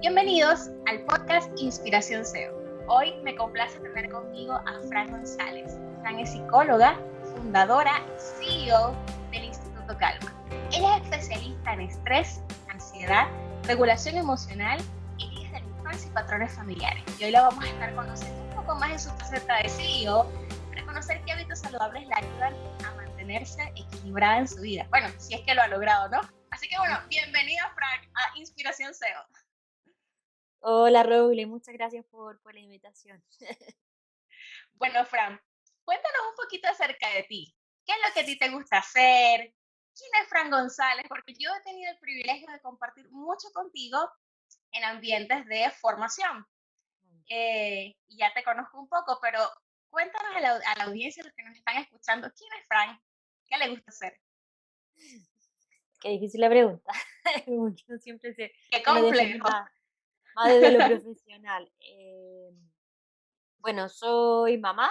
Bienvenidos al podcast Inspiración SEO. Hoy me complace tener conmigo a Fran González. Fran es psicóloga, fundadora y CEO del Instituto Calma. Ella es especialista en estrés, ansiedad, regulación emocional y líderes de la infancia y patrones familiares. Y hoy la vamos a estar conociendo un poco más en su faceta de CEO para conocer qué hábitos saludables la ayudan a mantenerse equilibrada en su vida. Bueno, si es que lo ha logrado, ¿no? Así que bueno, bienvenida Fran a Inspiración SEO. Hola, Roble, muchas gracias por la invitación. Bueno, Fran, cuéntanos un poquito acerca de ti. ¿Qué es lo que a ti te gusta hacer? ¿Quién es Fran González? Porque yo he tenido el privilegio de compartir mucho contigo en ambientes de formación. Y ya te conozco un poco, pero cuéntanos a la audiencia, los que nos están escuchando, ¿quién es Fran? ¿Qué le gusta hacer? Qué difícil la pregunta, porque uno siempre Qué suele definir complejo. más desde lo profesional. Bueno, soy mamá,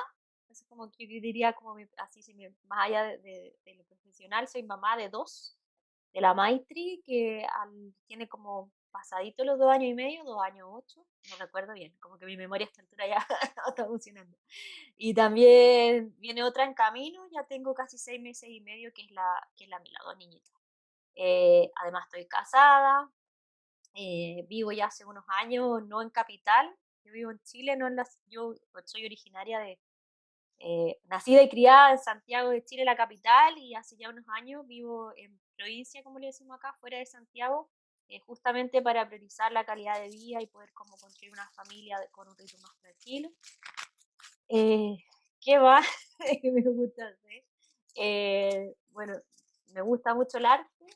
es como que yo diría, así, más allá de lo profesional, soy mamá de dos, de la Maitri, que tiene como pasadito los 2 años y medio, 2 años 8, no recuerdo bien, como que mi memoria a esta altura ya no está funcionando. Y también viene otra en camino, ya tengo casi 6 meses y medio, que es la Mila, dos niñitas. Además estoy casada, vivo ya hace unos años, no en capital, yo vivo en Chile, no en yo soy originaria nacida y criada en Santiago de Chile, la capital, y hace ya unos años vivo en provincia, como le decimos acá, fuera de Santiago, justamente para priorizar la calidad de vida y poder como construir una familia con un ritmo más tranquilo. Eh, ¿Qué más que me gusta hacer? Bueno, me gusta mucho el arte,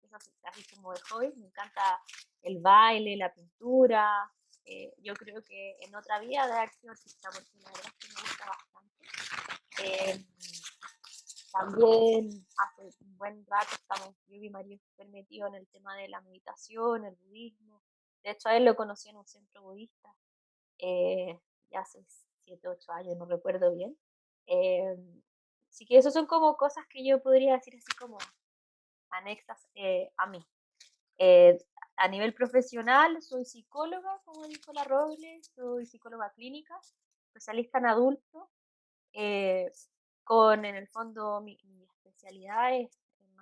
eso así como de hobby, me encanta el baile, la pintura. Yo creo que en otra vida de haber sido artista, porque la verdad es que me gusta bastante. Eh, También hace un buen rato yo y mi marido súper metido en el tema de la meditación, el budismo. De hecho, a él lo conocí en un centro budista, ya hace 7, 8 años, no recuerdo bien. Eh, Así que eso son como cosas que yo podría decir así como anexas a mí. Eh, a nivel profesional, soy psicóloga, como dijo la Roble, soy psicóloga clínica, especialista en adultos, eh, en el fondo mi especialidad es en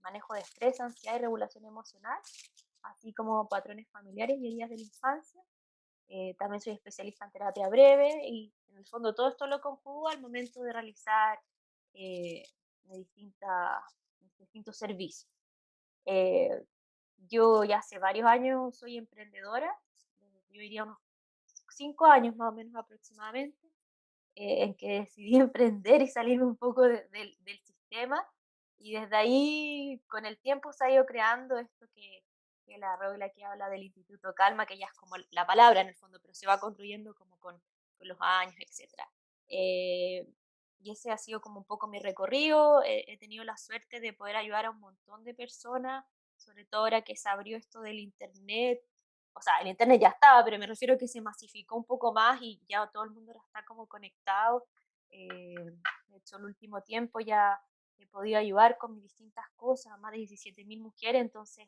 manejo de estrés, ansiedad y regulación emocional, así como patrones familiares y heridas de la infancia. También soy especialista en terapia breve y en el fondo todo esto lo conjugo al momento de realizar eh, mis mis distintos servicios. Eh, yo ya hace varios años soy emprendedora, yo diría unos 5 años más o menos aproximadamente, en que decidí emprender y salirme un poco del sistema. Y desde ahí, con el tiempo, se ha ido creando esto que la regla que habla del Instituto Calma, que ya es como la palabra en el fondo, pero se va construyendo como con los años, etcétera. Eh, y ese ha sido como un poco mi recorrido. He tenido la suerte de poder ayudar a un montón de personas, sobre todo ahora que se abrió esto del Internet. O sea, el internet ya estaba, pero me refiero a que se masificó un poco más y ya todo el mundo ahora está como conectado. De hecho, el último tiempo ya he podido ayudar con mis distintas cosas a más de 17.000 mujeres, entonces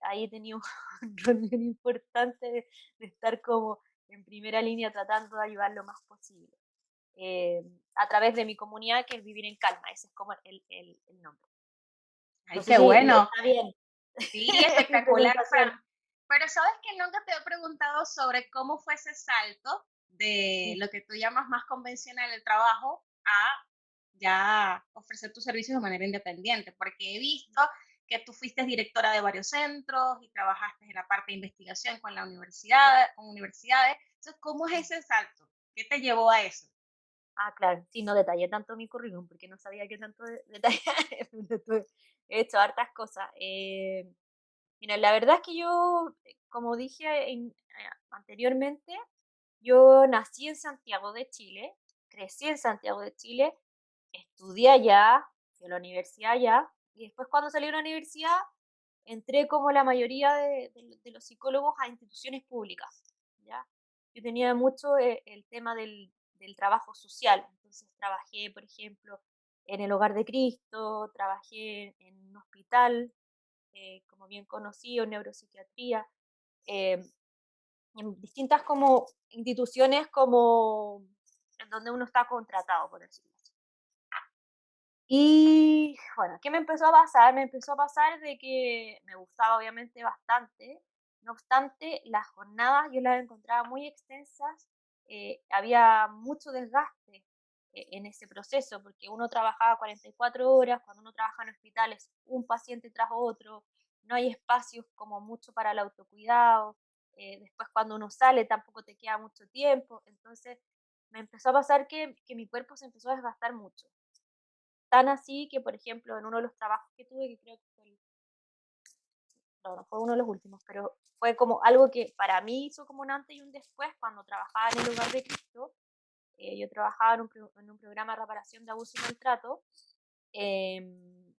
ahí he tenido un rol bien importante de estar como en primera línea tratando de ayudar lo más posible. eh, a través de mi comunidad, que es Vivir en Calma, ese es como el nombre. Ay, No sé qué si bueno. está bien Sí, mi espectacular, presentación. Fran. Pero sabes que nunca te he preguntado sobre cómo fue ese salto de Mm, lo que tú llamas más convencional el trabajo a ya ofrecer tus servicios de manera independiente, porque he visto que tú fuiste directora de varios centros y trabajaste en la parte de investigación con la claro. universidad, con universidades. Entonces, ¿cómo es Mm. ese salto? ¿Qué te llevó a eso? Ah, claro, sí, no detallé tanto mi currículum porque no sabía qué tanto detallar, pero he hecho hartas cosas. Mira, la verdad es que yo, como dije anteriormente, yo nací en Santiago de Chile, crecí en Santiago de Chile, estudié allá, fui a la universidad allá, y después cuando salí de la universidad entré como la mayoría de los psicólogos a instituciones públicas, ¿ya? Yo tenía mucho el tema del trabajo social, entonces trabajé, por ejemplo, en el Hogar de Cristo, trabajé en un hospital, como bien conocido, en neuropsiquiatría, eh, en distintas como instituciones como en donde uno está contratado, por decirlo así. Y bueno, ¿qué me empezó a pasar? Me empezó a pasar de que me gustaba obviamente bastante, no obstante, las jornadas yo las encontraba muy extensas, había mucho desgaste en ese proceso, porque uno trabajaba 44 horas, cuando uno trabaja en hospitales, un paciente tras otro, no hay espacios como mucho para el autocuidado, después cuando uno sale tampoco te queda mucho tiempo, entonces me empezó a pasar que mi cuerpo se empezó a desgastar mucho. Tan así que, por ejemplo, en uno de los trabajos que tuve, que creo que fue no fue uno de los últimos, pero fue como algo que para mí hizo como un antes y un después cuando trabajaba en el Hogar de Cristo. Yo trabajaba en un programa de reparación de abuso y maltrato. em,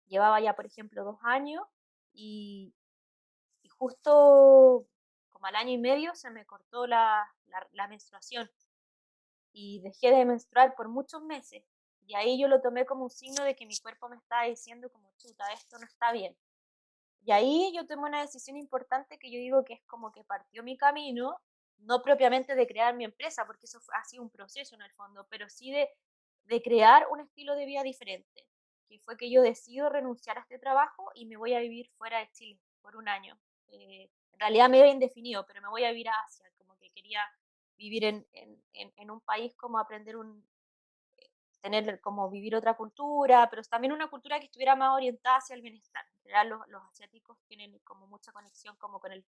Llevaba ya, por ejemplo, 2 años y, y justo como al año y medio se me cortó la menstruación y dejé de menstruar por muchos meses. Y ahí yo lo tomé como un signo de que mi cuerpo me estaba diciendo como, chuta, esto no está bien. Y ahí yo tomé una decisión importante que yo digo que es como que partió mi camino, no propiamente de crear mi empresa, porque eso ha sido un proceso en el fondo, pero sí de crear un estilo de vida diferente, que fue que yo decido renunciar a este trabajo y me voy a vivir fuera de Chile por un año. En realidad me había indefinido, pero me voy a vivir a Asia, como que quería vivir en un país como aprender tener como vivir otra cultura, pero también una cultura que estuviera más orientada hacia el bienestar. En general los asiáticos tienen como mucha conexión como con el,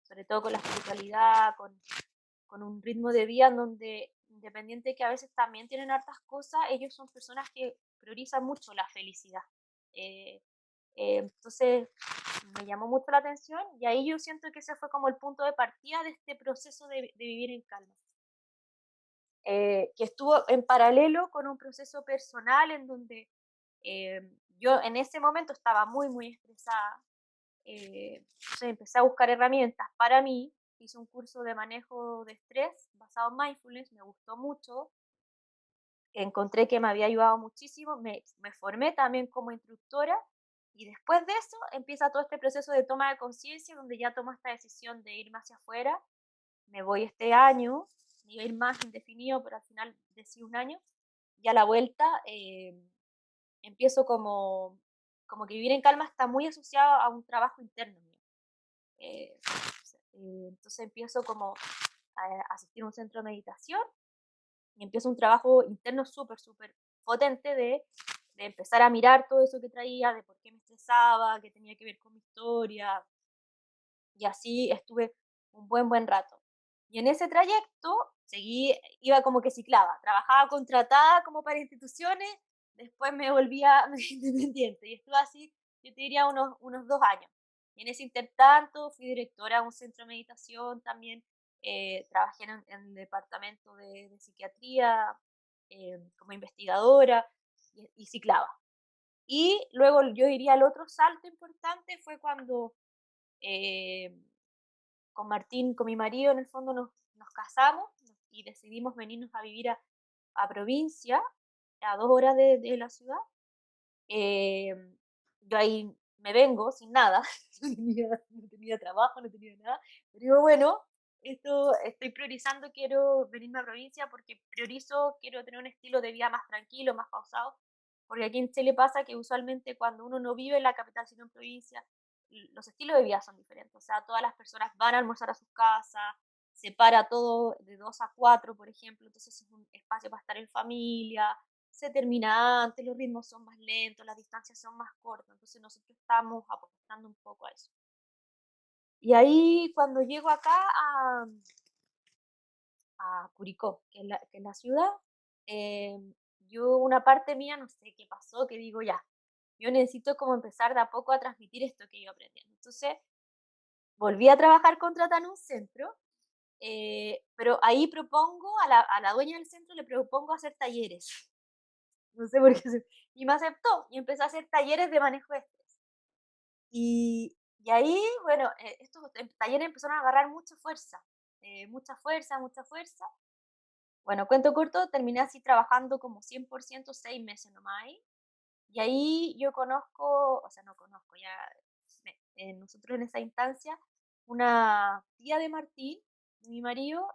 sobre todo con la espiritualidad, con un ritmo de vida en donde, independiente que a veces también tienen hartas cosas, ellos son personas que priorizan mucho la felicidad. Eh, entonces me llamó mucho la atención y ahí yo siento que ese fue como el punto de partida de este proceso de vivir en calma. Que estuvo en paralelo con un proceso personal en donde yo en ese momento estaba muy, muy estresada. Entonces empecé a buscar herramientas para mí. Hice un curso de manejo de estrés basado en mindfulness, me gustó mucho. Encontré que me había ayudado muchísimo. Me formé también como instructora y después de eso empieza todo este proceso de toma de conciencia donde ya tomo esta decisión de irme hacia afuera. Me voy este año, me iba a ir más indefinido, pero al final decidí un año. Y a la vuelta empiezo como que vivir en calma está muy asociado a un trabajo interno mío. Entonces empiezo como a asistir a un centro de meditación y empiezo un trabajo interno súper, súper potente de empezar a mirar todo eso que traía, de por qué me estresaba, qué tenía que ver con mi historia, y así estuve un buen rato. Y en ese trayecto seguí, iba como que ciclaba, trabajaba contratada como para instituciones, después me volvía independiente y estuve así, yo te diría unos 2 años. Y en ese intertanto fui directora de un centro de meditación también, trabajé en el departamento de psiquiatría como investigadora y ciclaba. Y luego yo diría el otro salto importante fue cuando eh, con Martín, con mi marido, en el fondo nos casamos y decidimos venirnos a vivir a provincia, a 2 horas de la ciudad. Eh, yo ahí me vengo sin nada, no tenía trabajo, no tenía nada, pero digo, bueno, esto estoy priorizando, quiero venirme a provincia porque priorizo, quiero tener un estilo de vida más tranquilo, más pausado, porque aquí en Chile pasa que usualmente cuando uno no vive en la capital, sino en provincia, los estilos de vida son diferentes, o sea, todas las personas van a almorzar a sus casas, se para todo de 2 a 4, por ejemplo, entonces es un espacio para estar en familia, se termina antes, los ritmos son más lentos, las distancias son más cortas, entonces nosotros estamos apostando un poco a eso. Y ahí cuando llego acá a Curicó, que es la ciudad, yo una parte mía no sé qué pasó, que digo ya, yo necesito como empezar de a poco a transmitir esto que yo aprendiendo. Entonces volví a trabajar contratada en un centro, pero ahí propongo a la dueña del centro, le propongo hacer talleres. No sé por qué. Y me aceptó y empecé a hacer talleres de manejo de estrés. Y ahí, bueno, estos talleres empezaron a agarrar mucha fuerza, mucha fuerza, mucha fuerza. Bueno, cuento corto, terminé así trabajando como 100% 6 meses nomás ahí. Y ahí yo conozco, o sea, no conozco, ya nosotros en esa instancia una tía de Martín, mi marido,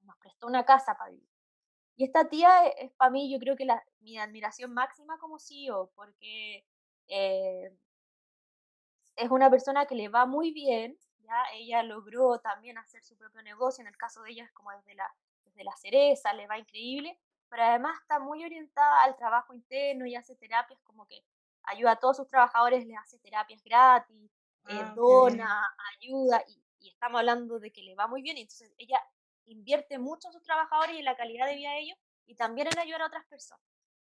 nos prestó una casa para vivir. Y esta tía es para mí, yo creo que mi admiración máxima como CEO, porque eh, es una persona que le va muy bien, ¿ya? Ella logró también hacer su propio negocio, en el caso de ella es como desde la cereza, le va increíble, pero además está muy orientada al trabajo interno y hace terapias como que ayuda a todos sus trabajadores, les hace terapias gratis, Wow, qué bien. dona, ayuda, y estamos hablando de que le va muy bien, y entonces ella invierte mucho en sus trabajadores y en la calidad de vida de ellos, y también en ayudar a otras personas.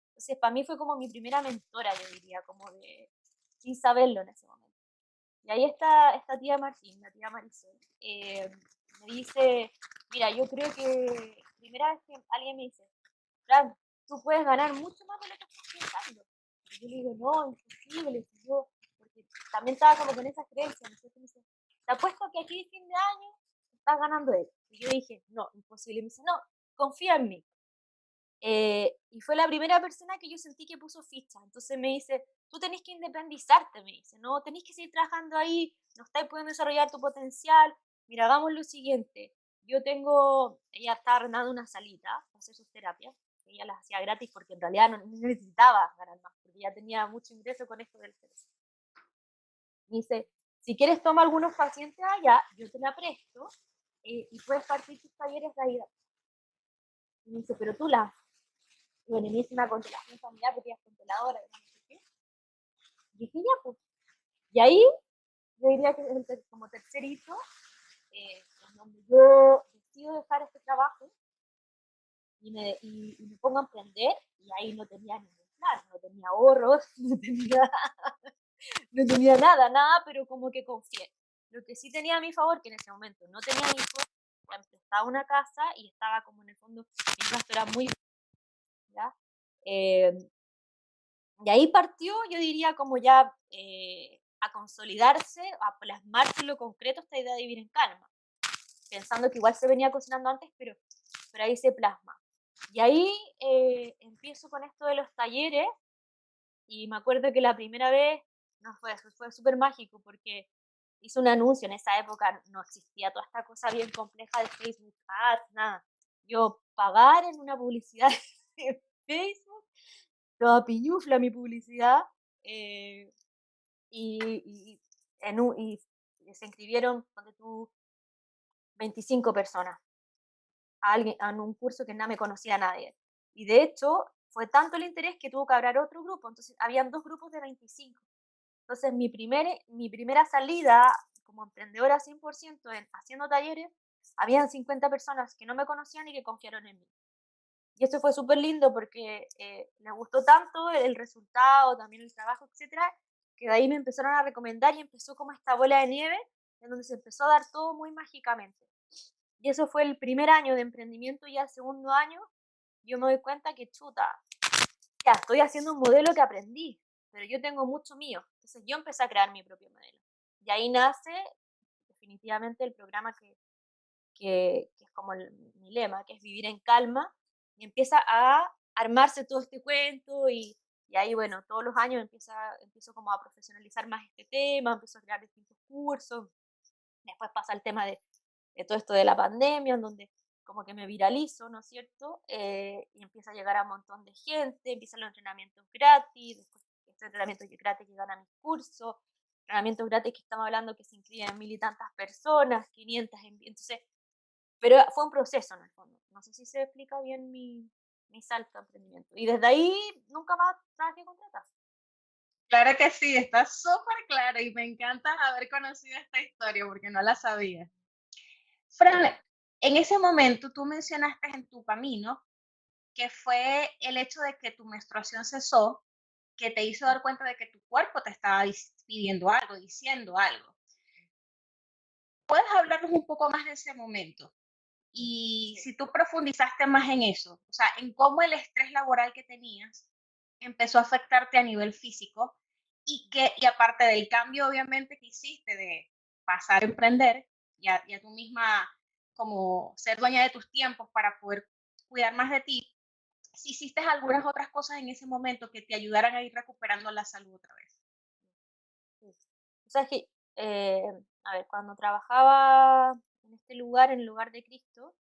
Entonces, para mí fue como mi primera mentora, yo diría, como de, sin saberlo en ese momento. Y ahí está esta tía Martín, la tía Marisol. Me dice, mira, yo creo que primera vez que alguien me dice, Fran, tú puedes ganar mucho más de lo que estás pensando. Y yo le digo, no, imposible, si yo, porque también estaba como con esas creencias, ¿no sé qué? Me dice, te apuesto que aquí fin de año estás ganando él. Y yo dije, no, imposible. Y me dice, no, confía en mí. Y fue la primera persona que yo sentí que puso ficha. Entonces me dice, tú tenés que independizarte, me dice, no tenés que seguir trabajando ahí, no estás pudiendo desarrollar tu potencial. Mira, hagamos lo siguiente. Ella estaba arrendando una salita para hacer sus terapias. Ella las hacía gratis porque en realidad no necesitaba ganar más, porque ya tenía mucho ingreso con esto del servicio. Me dice, si quieres toma algunos pacientes allá, yo te la presto y puedes partir tus talleres de ahí. Y me dice, pero tú las bueno, me hice una constelación familiar porque ella es consteladora, y no sé qué. Y dije, ya, pues. Y ahí, yo diría que es como tercer hito, en donde yo decido dejar este trabajo y me pongo a emprender, y ahí no tenía ningún plan, no tenía ahorros, no tenía nada, pero como que confié. Lo que sí tenía a mi favor, que en ese momento no tenía hijos, ya estaba una casa y estaba como en el fondo, mi gasto era muy, ¿ya? Eh, Y ahí partió, yo diría, como ya a consolidarse, a plasmarse en lo concreto esta idea de vivir en calma, pensando que igual se venía cocinando antes, pero ahí se plasma. Y ahí empiezo con esto de los talleres, y me acuerdo que la primera vez no fue súper mágico porque hice un anuncio. En esa época no existía toda esta cosa bien compleja de Facebook Ads, nada. Yo pagar en una publicidad de Facebook, toda piñufla mi publicidad, eh, y, y se inscribieron, ponte tú, 25 personas en un curso que no me conocía a nadie. Y de hecho, fue tanto el interés que tuvo que haber otro grupo. Entonces, habían dos grupos de 25. Entonces, mi primera salida como emprendedora 100% haciendo talleres, habían 50 personas que no me conocían y que confiaron en mí. Y eso fue súper lindo porque les gustó tanto el resultado, también el trabajo, etcétera, que de ahí me empezaron a recomendar y empezó como esta bola de nieve en donde se empezó a dar todo muy mágicamente. Y eso fue el primer año de emprendimiento. Y al segundo año yo me doy cuenta que chuta, ya estoy haciendo un modelo que aprendí, pero yo tengo mucho mío. Entonces yo empecé a crear mi propio modelo. Y ahí nace definitivamente el programa que es como mi lema, que es vivir en calma, y empieza a armarse todo este cuento, y ahí, bueno, todos los años empiezo como a profesionalizar más este tema, empiezo a crear distintos cursos. Después pasa el tema de todo esto de la pandemia, en donde como que me viralizo, ¿no es cierto? Y empieza a llegar a un montón de gente, empiezan los entrenamientos gratis, después estos entrenamientos gratis llegan a mis cursos, entrenamientos gratis que estamos hablando que se inscriben 1000 y tantas personas, 500, entonces, pero fue un proceso en el fondo. No sé si se explica bien mi salto a emprendimiento. Y desde ahí nunca más trabajé con trata. Claro que sí, está súper claro y me encanta haber conocido esta historia porque no la sabía. Fran, en ese momento tú mencionaste en tu camino que fue el hecho de que tu menstruación cesó, que te hizo dar cuenta de que tu cuerpo te estaba pidiendo algo, diciendo algo. ¿Puedes hablarnos un poco más de ese momento? Y Sí. si tú profundizaste más en eso, o sea, en cómo el estrés laboral que tenías empezó a afectarte a nivel físico, y aparte del cambio obviamente que hiciste de pasar a emprender y a tú misma como ser dueña de tus tiempos para poder cuidar más de ti, si hiciste algunas otras cosas en ese momento que te ayudaran a ir recuperando la salud otra vez. Sí. O sea, es que eh, a ver, cuando trabajaba en este lugar, en el lugar de Cristo,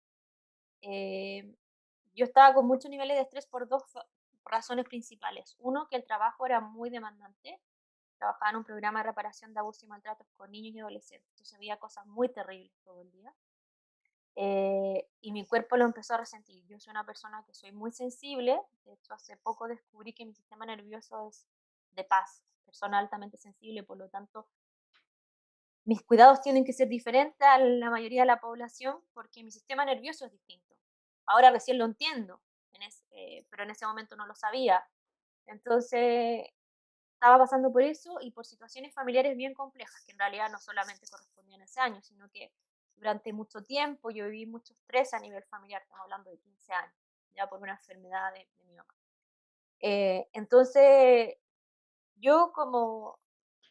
eh, yo estaba con muchos niveles de estrés por razones principales. Uno, que el trabajo era muy demandante. Trabajaba en un programa de reparación de abusos y maltratos con niños y adolescentes. Entonces veía cosas muy terribles todo el día. Y mi cuerpo lo empezó a resentir. Yo soy una persona que soy muy sensible. De hecho, hace poco descubrí que mi sistema nervioso es de paz, persona altamente sensible, por lo tanto, mis cuidados tienen que ser diferentes a la mayoría de la población porque mi sistema nervioso es distinto. Ahora recién lo entiendo, pero en ese momento no lo sabía. Entonces, estaba pasando por eso y por situaciones familiares bien complejas, que en realidad no solamente correspondían a ese año, sino que durante mucho tiempo yo viví mucho estrés a nivel familiar, estamos hablando de 15 años, ya por una enfermedad de mi mamá. Entonces, yo como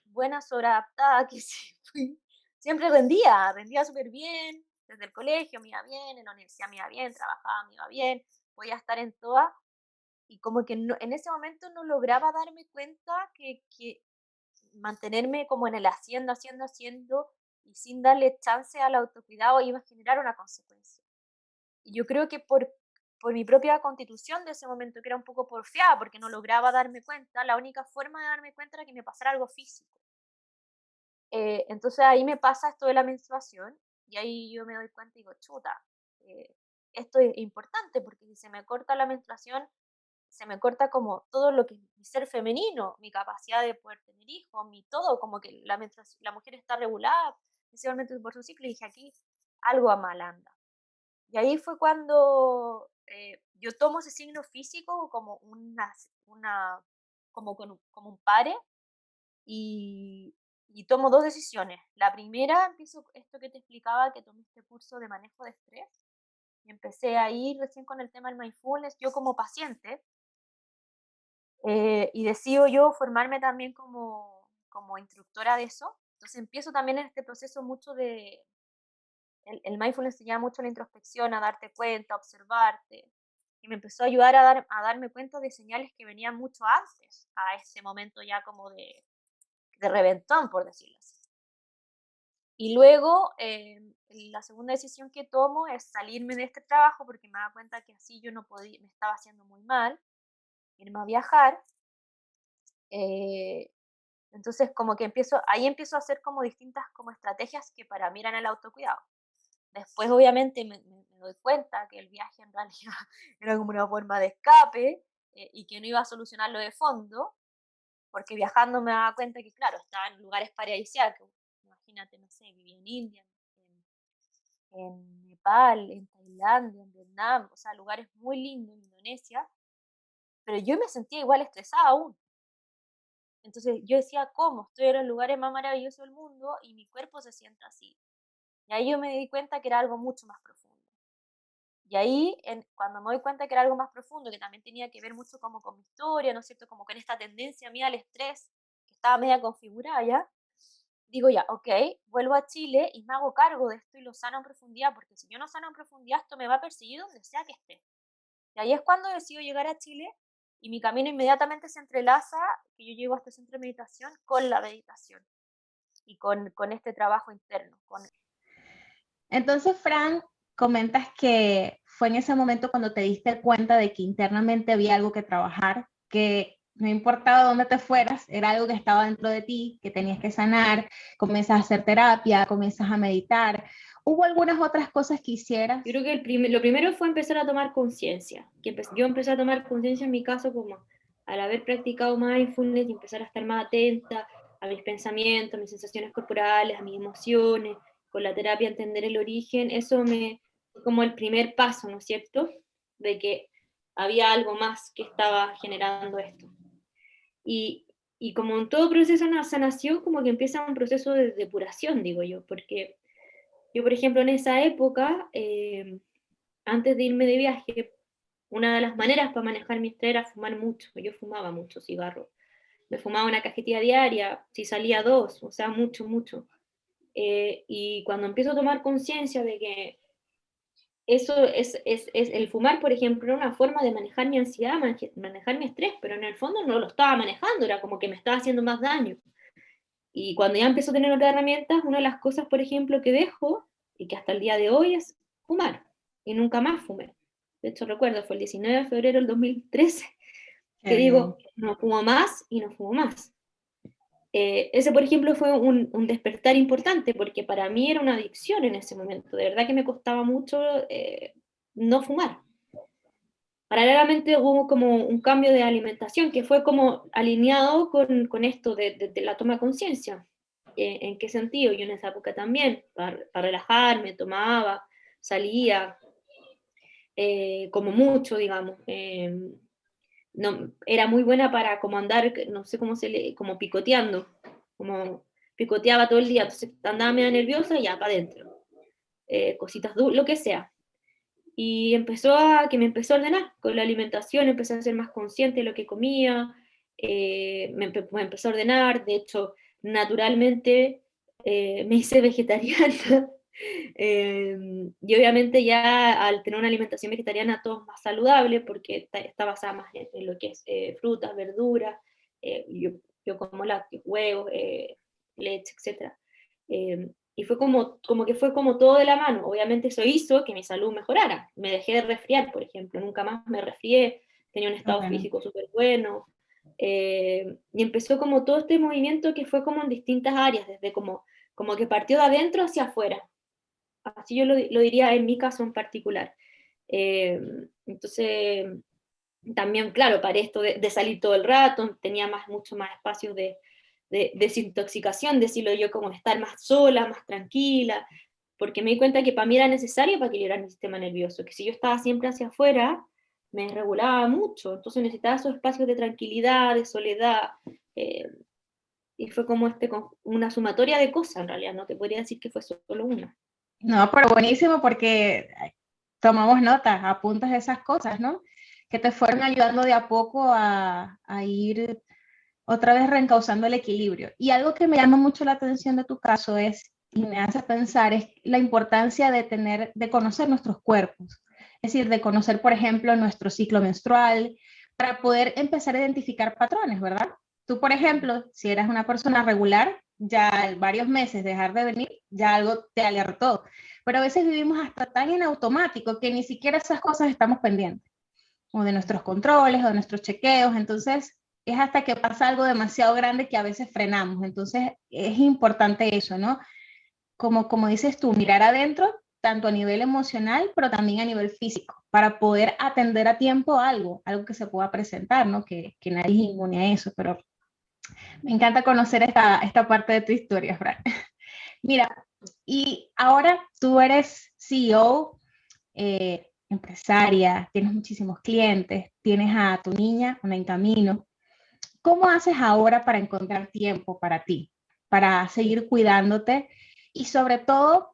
buena sobreadaptada que sí fui, siempre rendía súper bien, desde el colegio me iba bien, en la universidad me iba bien, trabajaba, me iba bien, podía estar en todas, y como que en ese momento no lograba darme cuenta que mantenerme como en el haciendo, y sin darle chance al autocuidado iba a generar una consecuencia. Y yo creo que por mi propia constitución de ese momento, que era un poco porfiada, porque no lograba darme cuenta, la única forma de darme cuenta era que me pasara algo físico. Entonces ahí me pasa esto de la menstruación y ahí yo me doy cuenta y digo, chuta, esto es importante porque si se me corta la menstruación, se me corta como todo lo que es mi ser femenino, mi capacidad de poder tener hijos, mi todo, como que la mujer está regulada principalmente por su ciclo y dije aquí algo a mal anda. Y ahí fue cuando yo tomo ese signo físico como como un pare y, y tomo dos decisiones. La primera, empiezo esto que te explicaba, que tomé este curso de manejo de estrés y empecé a ir recién con el tema del mindfulness, yo como paciente, y decido yo formarme también como instructora de eso. Entonces empiezo también en este proceso mucho el mindfulness te lleva mucho a la introspección, a darte cuenta, a observarte. Y me empezó a ayudar a darme cuenta de señales que venían mucho antes, a ese momento ya como de reventón, por decirlo así. Y luego, la segunda decisión que tomo es salirme de este trabajo porque me daba cuenta que así yo no podía, me estaba haciendo muy mal, irme a viajar. eh, entonces, como que ahí empiezo a hacer como distintas como estrategias que para mí eran el autocuidado. Después, obviamente, me doy cuenta que el viaje en realidad era como una forma de escape y que no iba a solucionarlo de fondo, porque viajando me daba cuenta que, claro, estaba en lugares paradisíacos. Imagínate, no sé, viví en India, en Nepal, en Tailandia, en Vietnam, o sea, lugares muy lindos, en Indonesia, pero yo me sentía igual estresada aún. Entonces yo decía, ¿cómo? Estoy en los lugares más maravillosos del mundo y mi cuerpo se siente así. Y ahí yo me di cuenta que era algo mucho más profundo. Y ahí, cuando me doy cuenta que era algo más profundo, que también tenía que ver mucho como con mi historia, ¿no es cierto? Como con esta tendencia mía al estrés, que estaba media configurada ya, digo ya, ok, vuelvo a Chile y me hago cargo de esto y lo sano en profundidad, porque si yo no sano en profundidad, esto me va a perseguir donde sea que esté. Y ahí es cuando decido llegar a Chile y mi camino inmediatamente se entrelaza, que yo llego a este centro de meditación con la meditación y con este trabajo interno, Entonces, Fran, comentas que fue en ese momento cuando te diste cuenta de que internamente había algo que trabajar, que no importaba dónde te fueras, era algo que estaba dentro de ti, que tenías que sanar, comienzas a hacer terapia, comienzas a meditar. ¿Hubo algunas otras cosas que hicieras? Yo creo que lo primero fue empezar a tomar conciencia. Yo empecé a tomar conciencia en mi caso como al haber practicado mindfulness y empezar a estar más atenta a mis pensamientos, a mis sensaciones corporales, a mis emociones, con la terapia entender el origen, eso me fue como el primer paso, ¿no es cierto? De que había algo más que estaba generando esto. Y, y como en todo proceso de sanación, como que empieza un proceso de depuración, digo yo, porque yo, por ejemplo, en esa época, antes de irme de viaje, una de las maneras para manejar mi estrés era fumar mucho. Yo fumaba mucho cigarro. Me fumaba una cajetilla diaria, si salía dos, o sea, mucho, mucho. Y cuando empiezo a tomar conciencia de que eso es el fumar, por ejemplo, era una forma de manejar mi ansiedad, manejar mi estrés, pero en el fondo no lo estaba manejando, era como que me estaba haciendo más daño. Y cuando ya empiezo a tener otras herramientas, una de las cosas, por ejemplo, que dejo, y que hasta el día de hoy es fumar, y nunca más fumé. De hecho, recuerdo, fue el 19 de febrero del 2013, Qué que bien. digo, no fumo más y no fumo más. Ese, por ejemplo, fue un despertar importante, porque para mí era una adicción en ese momento. De verdad que me costaba mucho no fumar. Paralelamente hubo como un cambio de alimentación que fue como alineado con esto de la toma de conciencia. ¿En qué sentido? Yo en esa época también, para relajarme, tomaba, salía, como mucho, digamos. No, era muy buena para como andar, no sé cómo se le, como picoteando, como picoteaba todo el día, entonces andaba medio nerviosa y ya para adentro, cositas, lo que sea. Y que me empezó a ordenar con la alimentación, empecé a ser más consciente de lo que comía, me empezó a ordenar, de hecho, naturalmente me hice vegetariana. Y obviamente ya al tener una alimentación vegetariana todo es más saludable porque está basada más en lo que es frutas, verduras, yo como lácteos, huevos, leche, etc. Y fue como que fue como todo de la mano. Obviamente eso hizo que mi salud mejorara. Me dejé de resfriar, por ejemplo, nunca más me resfrié, tenía un estado Bueno, físico súper bueno. Y empezó como todo este movimiento que fue como en distintas áreas, desde como que partió de adentro hacia afuera. Así yo lo diría en mi caso en particular. Entonces, también, claro, para esto de salir todo el rato, tenía mucho más espacios de desintoxicación, decirlo yo, como estar más sola, más tranquila, porque me di cuenta que para mí era necesario para equilibrar mi sistema nervioso, que si yo estaba siempre hacia afuera, me desregulaba mucho, entonces necesitaba esos espacios de tranquilidad, de soledad, eh, y fue como una sumatoria de cosas en realidad, no te podría decir que fue solo una. no, pero buenísimo porque tomamos notas, apuntas de esas cosas, ¿no? Que te fueron ayudando de a poco a ir otra vez reencauzando el equilibrio. Y algo que me llama mucho la atención de tu caso es, y me hace pensar, es la importancia de conocer nuestros cuerpos. Es decir, de conocer, por ejemplo, nuestro ciclo menstrual, para poder empezar a identificar patrones, ¿verdad? Tú, por ejemplo, si eras una persona regular, ya en varios meses dejar de venir, ya algo te alertó. Pero a veces vivimos hasta tan en automático que ni siquiera esas cosas estamos pendientes, o de nuestros controles, o de nuestros chequeos. Entonces, es hasta que pasa algo demasiado grande que a veces frenamos. Entonces, es importante eso, ¿no? Como dices tú, mirar adentro, tanto a nivel emocional, pero también a nivel físico, para poder atender a tiempo algo que se pueda presentar, ¿no? Que nadie es inmune a eso, pero me encanta conocer esta parte de tu historia, Fran. Mira, y ahora tú eres CEO, empresaria, tienes muchísimos clientes, tienes a tu niña, una en camino. ¿Cómo haces ahora para encontrar tiempo para ti, para seguir cuidándote y sobre todo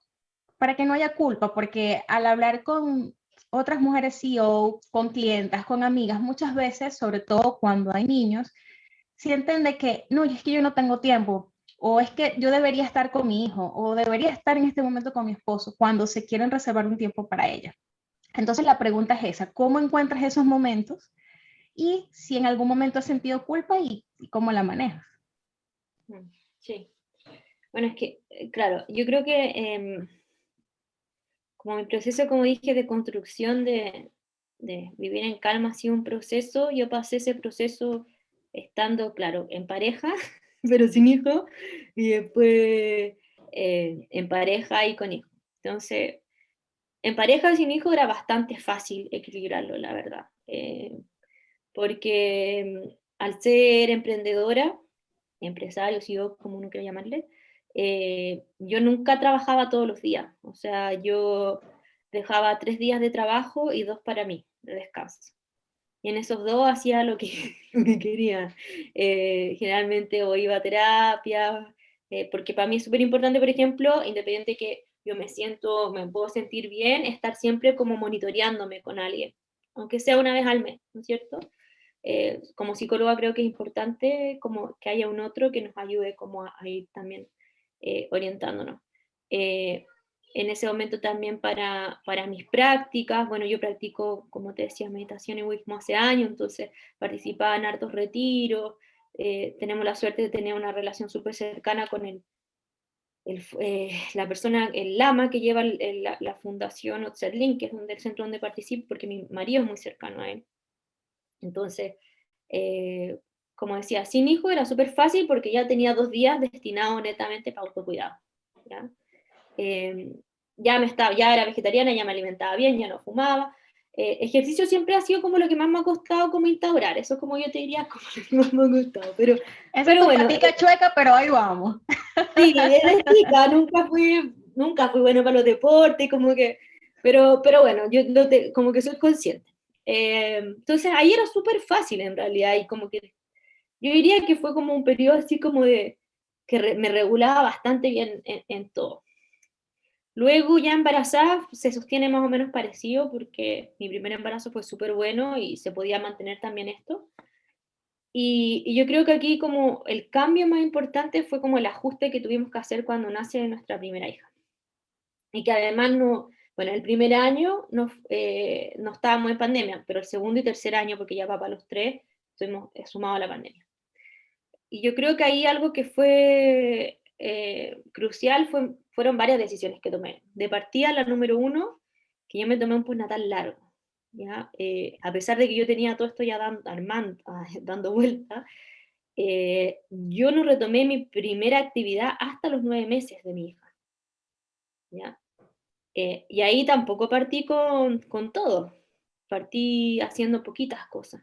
para que no haya culpa? Porque al hablar con otras mujeres CEO, con clientas, con amigas, muchas veces, sobre todo cuando hay niños, sienten de que, no, es que yo no tengo tiempo, o es que yo debería estar con mi hijo, o debería estar en este momento con mi esposo, cuando se quieren reservar un tiempo para ella. Entonces la pregunta es esa, ¿cómo encuentras esos momentos? Y si en algún momento has sentido culpa y cómo la manejas. Sí. Bueno, es que, claro, yo creo que como mi proceso, como dije, de construcción de vivir en calma ha sido un proceso, yo pasé ese proceso estando, claro, en pareja, pero sin hijo, y después en pareja y con hijo. Entonces, en pareja sin hijo era bastante fácil equilibrarlo, la verdad. Porque al ser emprendedora, empresario, CEO, como uno quiera llamarle, yo nunca trabajaba todos los días. O sea, yo dejaba 3 días de trabajo y 2 para mí, de descanso. Y en esos 2 hacía lo que, lo que quería. Generalmente o iba a terapia, porque para mí es súper importante, por ejemplo, independiente que yo me puedo sentir bien, estar siempre como monitoreándome con alguien, aunque sea una vez al mes, ¿no es cierto? Como psicóloga creo que es importante como que haya un otro que nos ayude como a ir también orientándonos. Eh, en ese momento también para mis prácticas, bueno, yo practico, como te decía, meditación y budismo hace años, entonces participaba en hartos retiros, tenemos la suerte de tener una relación súper cercana con la persona, el lama que lleva la fundación Otzerlin, que es el centro donde participo, porque mi marido es muy cercano a él. Entonces, como decía, sin hijo era súper fácil porque ya tenía 2 días destinados netamente para autocuidado. ¿Ya? Ya era vegetariana, ya me alimentaba bien, ya no fumaba. Ejercicio siempre ha sido como lo que más me ha costado como instaurar, eso como yo te diría, como lo que más me ha costado, pero Esa es tu bueno, patica chueca, pero ahí vamos. sí, desde chica nunca fui bueno para los deportes, como que, pero bueno, yo como que soy consciente. Entonces ahí era súper fácil en realidad, y como que yo diría que fue como un periodo así como de que me regulaba bastante bien en todo. Luego ya embarazada se sostiene más o menos parecido porque mi primer embarazo fue súper bueno y se podía mantener también esto. Y yo creo que aquí como el cambio más importante fue como el ajuste que tuvimos que hacer cuando nace nuestra primera hija. Y que además bueno, el primer año no estábamos en pandemia, pero el segundo y tercer año, porque ya va para los 3, estuvimos sumados a la pandemia. Y yo creo que ahí algo que fue crucial fueron varias decisiones que tomé. De partida, la número 1, que yo me tomé un postnatal largo. ¿Ya? A pesar de que yo tenía todo esto ya dando vuelta, yo no retomé mi primera actividad hasta los 9 meses de mi hija. ¿Ya? Y ahí tampoco partí con todo. Partí haciendo poquitas cosas.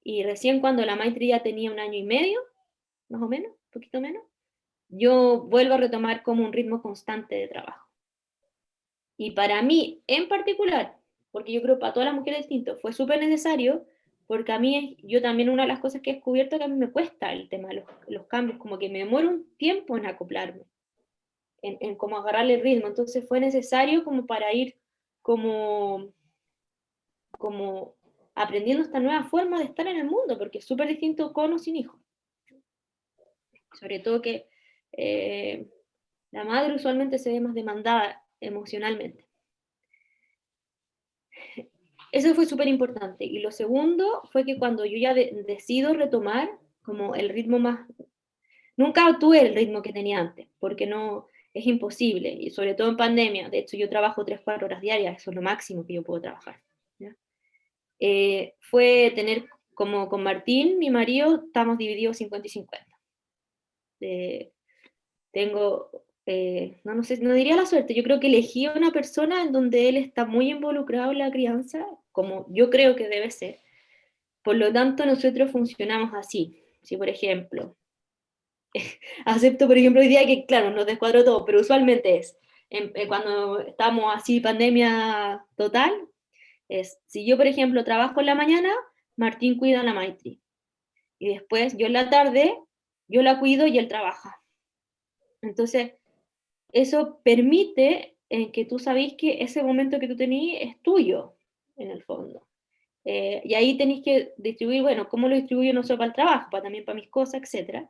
Y recién cuando la Maitri ya tenía 1 año y medio, más o menos, un poquito menos, yo vuelvo a retomar como un ritmo constante de trabajo. Y para mí, en particular, porque yo creo para todas las mujeres distinto, fue súper necesario, porque a mí, yo también una de las cosas que he descubierto que a mí me cuesta el tema de los cambios, como que me demoro un tiempo en acoplarme, en como agarrarle el ritmo. Entonces fue necesario como para ir como aprendiendo esta nueva forma de estar en el mundo, porque es súper distinto con o sin hijos. Sobre todo que la madre usualmente se ve más demandada emocionalmente. Eso fue súper importante. Y lo segundo fue que cuando yo ya decido retomar como el ritmo más... Nunca tuve el ritmo que tenía antes, porque no es imposible, y sobre todo en pandemia. De hecho, yo trabajo 3-4 horas diarias, eso es lo máximo que yo puedo trabajar. ¿Ya? Fue tener, como con Martín, mi marido, estamos divididos 50 y 50. Tengo, no sé, no diría la suerte, yo creo que elegí a una persona en donde él está muy involucrado en la crianza, como yo creo que debe ser. Por lo tanto, nosotros funcionamos así. Si, por ejemplo, acepto, por ejemplo, hoy día que, claro, nos descuadró todo, pero usualmente es, cuando estamos así, pandemia total, si yo, por ejemplo, trabajo en la mañana, Martín cuida a la Maitri. Y después, yo en la tarde, yo la cuido y él trabaja. Entonces, eso permite que tú sabés que ese momento que tú tenías es tuyo, en el fondo. Y ahí tenéis que distribuir, bueno, ¿cómo lo distribuyo no solo para el trabajo, también para mis cosas, etcétera?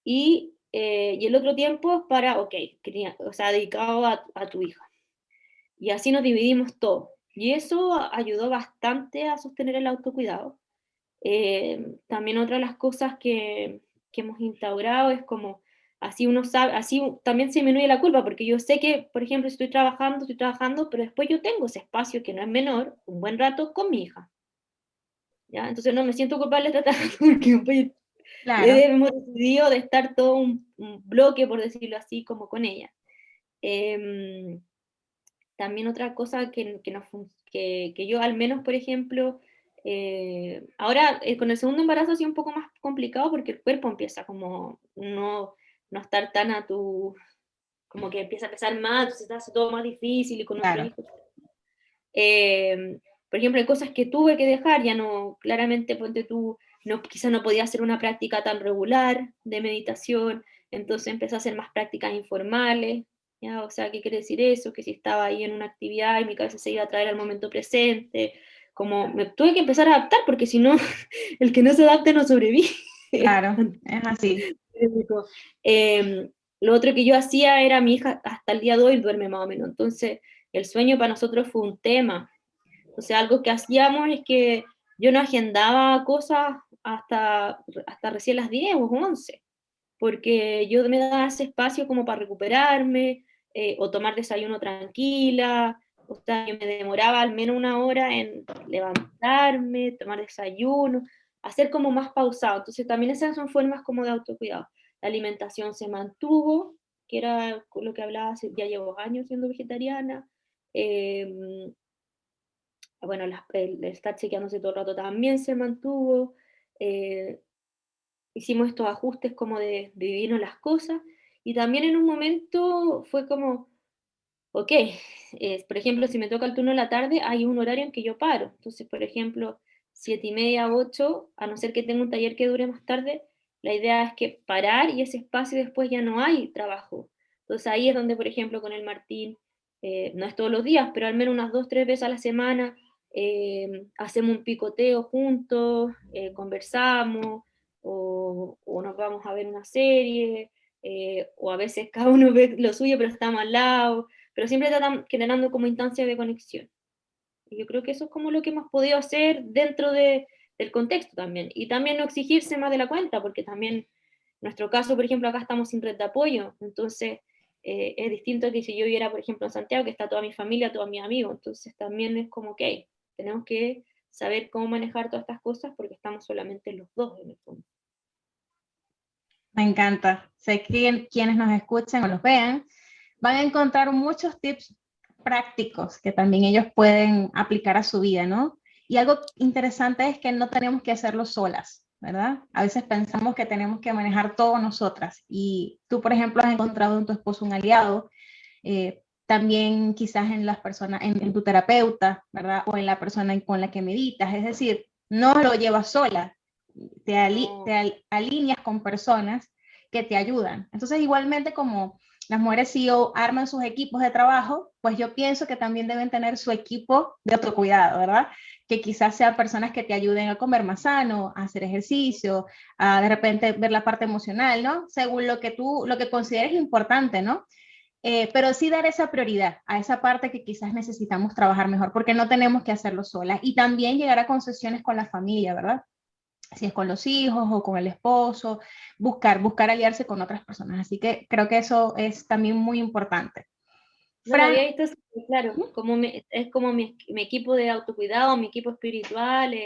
Y el otro tiempo es para, ok, o sea, dedicado a tu hija. Y así nos dividimos todo. Y eso ayudó bastante a sostener el autocuidado. También otra de las cosas que hemos instaurado es como, así uno sabe, así también se disminuye la culpa, porque yo sé que, por ejemplo, si estoy trabajando, pero después yo tengo ese espacio que no es menor, un buen rato con mi hija. ¿Ya? Entonces no me siento culpable de tratar, porque pues, Claro. hemos decidido de estar todo un bloque, por decirlo así, como con ella. También otra cosa que yo al menos, por ejemplo, ahora con el segundo embarazo ha sido un poco más complicado porque el cuerpo empieza como no estar tan como que empieza a pesar más, entonces se hace todo más difícil y con otro Claro. hijo. Por ejemplo, hay cosas que tuve que dejar, ya no, claramente, ponte tú, quizás no podía hacer una práctica tan regular de meditación, entonces empecé a hacer más prácticas informales, ¿ya? O sea, ¿qué quiere decir eso? Que si estaba ahí en una actividad y mi cabeza se iba a traer al momento presente, como me tuve que empezar a adaptar, porque si no, el que no se adapte no sobrevive. Claro, es así. Lo otro que yo hacía era, mi hija hasta el día de hoy duerme más o menos, entonces el sueño para nosotros fue un tema. O sea, algo que hacíamos es que yo no agendaba cosas hasta recién las 10 o 11, porque yo me daba ese espacio como para recuperarme, o tomar desayuno tranquila, o sea, yo me demoraba al menos una hora en levantarme, tomar desayuno, hacer como más pausado. Entonces también esas son formas como de autocuidado. La alimentación se mantuvo, que era lo que hablaba, ya llevo años siendo vegetariana. Bueno, el estar chequeándose todo el rato también se mantuvo. eh, Hicimos estos ajustes como de vivirnos las cosas, y también en un momento fue como, ok, por ejemplo, si me toca el turno de la tarde, hay un horario en que yo paro. Entonces, por ejemplo, 7:30, 8, a no ser que tenga un taller que dure más tarde, la idea es que parar y ese espacio después ya no hay trabajo. Entonces ahí es donde, por ejemplo, con el Martín, no es todos los días, pero al menos unas 2, 3 veces a la semana, hacemos un picoteo juntos, conversamos, o nos vamos a ver una serie, o a veces cada uno ve lo suyo, pero estamos al lado, pero siempre tratan generando como instancias de conexión. Y yo creo que eso es como lo que hemos podido hacer dentro del contexto también. Y también no exigirse más de la cuenta, porque también, en nuestro caso, por ejemplo, acá estamos sin red de apoyo, entonces es distinto que si yo viviera, por ejemplo, en Santiago, que está toda mi familia, todos mis amigos, entonces también es como, ok, tenemos que saber cómo manejar todas estas cosas porque estamos solamente los dos en el fondo. Me encanta. Sé que quienes nos escuchen o los vean van a encontrar muchos tips prácticos que también ellos pueden aplicar a su vida, ¿no? Y algo interesante es que no tenemos que hacerlo solas, ¿verdad? A veces pensamos que tenemos que manejar todo nosotras, y tú, por ejemplo, has encontrado en tu esposo un aliado, también quizás en las personas, en tu terapeuta, ¿verdad? O en la persona con la que meditas, es decir, no lo llevas sola, te alineas con personas que te ayudan. Entonces, igualmente como las mujeres CEO arman sus equipos de trabajo, pues yo pienso que también deben tener su equipo de autocuidado, ¿verdad? Que quizás sean personas que te ayuden a comer más sano, a hacer ejercicio, a de repente ver la parte emocional, ¿no? Según lo que consideres importante, ¿no? Pero sí dar esa prioridad a esa parte que quizás necesitamos trabajar mejor, porque no tenemos que hacerlo solas. Y también llegar a concesiones con la familia, ¿verdad? Si es con los hijos o con el esposo, buscar aliarse con otras personas. Así que creo que eso es también muy importante. No lo Fran, había visto así, claro, es como mi equipo de autocuidado, mi equipo espiritual.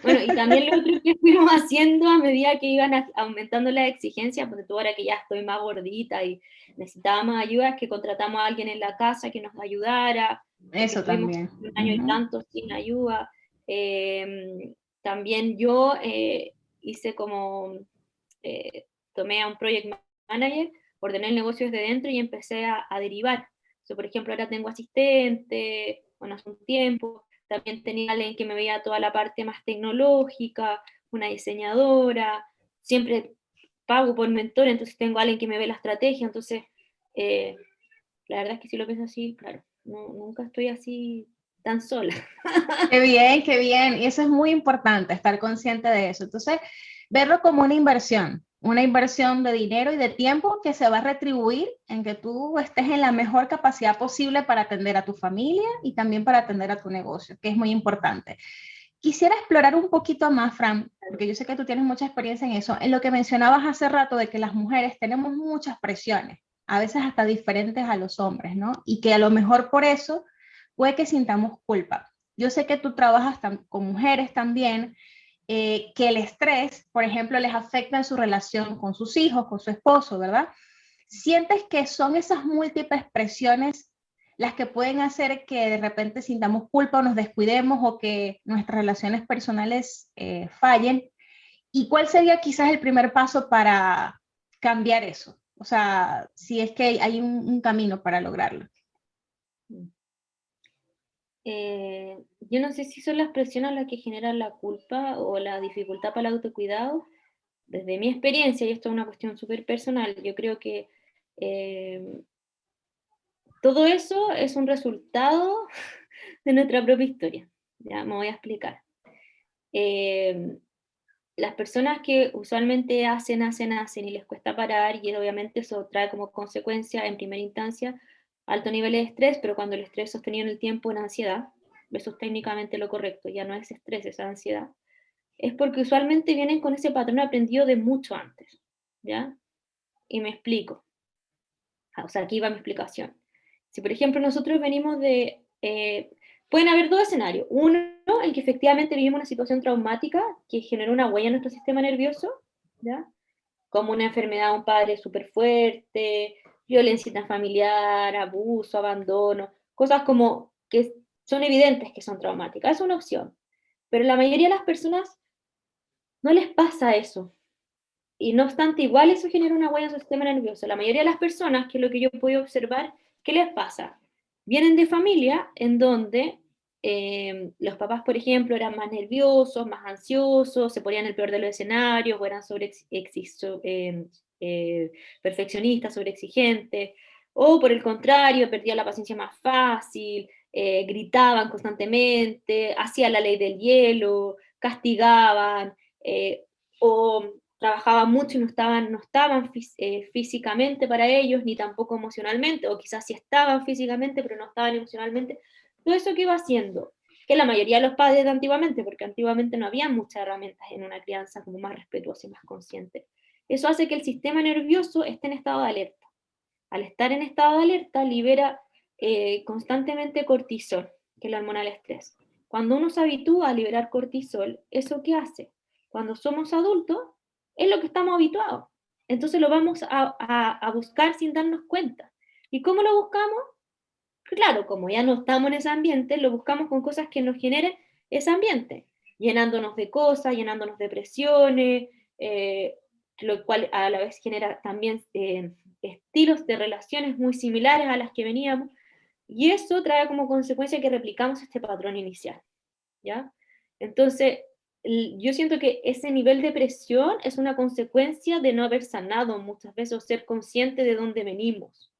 Bueno, y también lo otro que fuimos haciendo a medida que iban aumentando las exigencias, porque tú ahora que ya estoy más gordita y necesitaba más ayuda, es que contratamos a alguien en la casa que nos ayudara, porque eso estuvimos también. 1 año y tanto sin ayuda. También yo hice como, eh, tomé a un project manager, ordené el negocio desde dentro y empecé a derivar. So, por ejemplo, ahora tengo asistente, bueno, hace un tiempo, también tenía alguien que me veía toda la parte más tecnológica, una diseñadora, siempre pago por mentor, entonces tengo alguien que me ve la estrategia, entonces eh, la verdad es que si lo pienso así, claro, nunca estoy así tan sola. Qué bien, qué bien. Y eso es muy importante, estar consciente de eso. Entonces, verlo como una inversión de dinero y de tiempo que se va a retribuir en que tú estés en la mejor capacidad posible para atender a tu familia y también para atender a tu negocio, que es muy importante. Quisiera explorar un poquito más, Fran, porque yo sé que tú tienes mucha experiencia en eso, en lo que mencionabas hace rato de que las mujeres tenemos muchas presiones, a veces hasta diferentes a los hombres, ¿no? Y que a lo mejor por eso puede que sintamos culpa. Yo sé que tú trabajas con mujeres también, que el estrés, por ejemplo, les afecta en su relación con sus hijos, con su esposo, ¿verdad? ¿Sientes que son esas múltiples presiones las que pueden hacer que de repente sintamos culpa o nos descuidemos o que nuestras relaciones personales fallen? ¿Y cuál sería quizás el primer paso para cambiar eso? O sea, si es que hay un camino para lograrlo. Yo no sé si son las presiones las que generan la culpa o la dificultad para el autocuidado. Desde mi experiencia, y esto es una cuestión súper personal, yo creo que eh, todo eso es un resultado de nuestra propia historia. Ya me voy a explicar. Eh, las personas que usualmente hacen y les cuesta parar, y obviamente eso trae como consecuencia en primera instancia alto nivel de estrés, pero cuando el estrés sostenido en el tiempo es ansiedad, eso es técnicamente lo correcto, ya no es estrés, es ansiedad. es porque usualmente vienen con ese patrón aprendido de mucho antes, ¿ya? Y me explico. O sea, aquí va mi explicación. Si, por ejemplo, nosotros venimos de... pueden haber dos escenarios. Uno, en que efectivamente vivimos una situación traumática que generó una huella en nuestro sistema nervioso, ¿ya? Como una enfermedad de un padre súper fuerte, violencia intrafamiliar, abuso, abandono, cosas como que son evidentes que son traumáticas. Es una opción. Pero la mayoría de las personas no les pasa eso. Y no obstante, igual eso genera una huella en su sistema nervioso. La mayoría de las personas, que es lo que yo he podido observar, ¿qué les pasa? Vienen de familia en donde los papás, por ejemplo, eran más nerviosos, más ansiosos, se ponían el peor de los escenarios, o eran perfeccionistas, sobreexigentes, o por el contrario, perdían la paciencia más fácil, gritaban constantemente, hacían la ley del hielo, castigaban, o trabajaban mucho y no estaban físicamente para ellos, ni tampoco emocionalmente, o quizás sí estaban físicamente, pero no estaban emocionalmente. Todo eso que iba haciendo, que la mayoría de los padres de antiguamente, porque antiguamente no había muchas herramientas en una crianza como más respetuosa y más consciente, eso hace que el sistema nervioso esté en estado de alerta. Al estar en estado de alerta, libera constantemente cortisol, que es la hormona del estrés. Cuando uno se habitúa a liberar cortisol, ¿eso qué hace? Cuando somos adultos, es lo que estamos habituados. Entonces lo vamos a buscar sin darnos cuenta. ¿Y cómo lo buscamos? Claro, como ya no estamos en ese ambiente, lo buscamos con cosas que nos generen ese ambiente, llenándonos de cosas, llenándonos de presiones, lo cual a la vez genera también estilos de relaciones muy similares a las que veníamos, y eso trae como consecuencia que replicamos este patrón inicial, ¿ya? Entonces, yo siento que ese nivel de presión es una consecuencia de no haber sanado muchas veces o ser consciente de dónde venimos,